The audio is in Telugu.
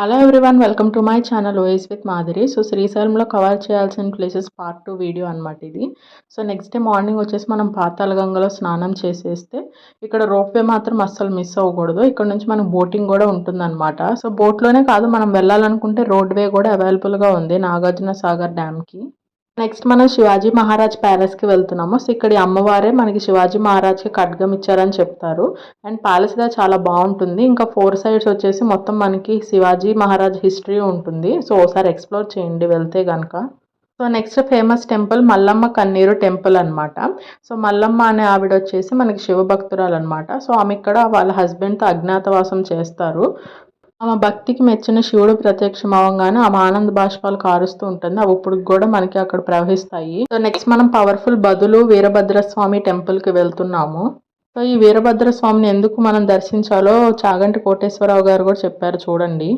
Hello everyone, welcome to my channel OS with Madhuri. So శ్రీశైలంలో కవర్ చేయాల్సిన ప్లేసెస్ పార్ట్ 2 వీడియో అనమాట ఇది. సో నెక్స్ట్ డే మార్నింగ్ వచ్చేసి మనం పాతాళగంగలో స్నానం చేసేస్తే ఇక్కడ రోప్వే మాత్రం అస్సలు మిస్ అవ్వకూడదు. ఇక్కడ నుంచి మనకు బోటింగ్ కూడా ఉంటుందన్నమాట. సో బోట్లోనే కాదు, మనం వెళ్ళాలనుకుంటే రోడ్ వే కూడా అవైలబుల్గా ఉంది నాగార్జున సాగర్ డ్యామ్కి. నెక్స్ట్ మనం శివాజీ మహారాజ్ ప్యాలెస్కి వెళ్తున్నాము. సో ఇక్కడ అమ్మవారే మనకి శివాజీ మహారాజ్కి ఖడ్గం ఇచ్చారని చెప్తారు. అండ్ ప్యాలెస్ దా చాలా బాగుంటుంది. ఇంకా 4 సైడ్స్ వచ్చేసి మొత్తం మనకి శివాజీ మహారాజ్ హిస్టరీ ఉంటుంది. సో ఒకసారి ఎక్స్ప్లోర్ చేయండి వెళ్తే కనుక. So next famous temple Mallamma కన్నీరు టెంపుల్ అనమాట. సో మల్లమ్మ అనే ఆవిడ వచ్చేసి మనకి శివభక్తురాలు అనమాట. సో ఆమె ఇక్కడ వాళ్ళ హస్బెండ్తో అజ్ఞాతవాసం చేస్తారు. ఆమె భక్తికి మెచ్చిన శివుడు ప్రత్యక్షం అవ్వగానే ఆమె ఆనంద బాష్పాలు కారుస్తూ ఉంటుంది. అవి ఇప్పుడు కూడా మనకి అక్కడ ప్రవహిస్తాయి. సో నెక్స్ట్ మనం పవర్ఫుల్ బదులు వీరభద్రస్వామి టెంపుల్కి వెళ్తున్నాము. సో ఈ వీరభద్రస్వామిని ఎందుకు మనం దర్శించాలో చాగంటి కోటేశ్వరరావు గారు కూడా చెప్పారు చూడండి.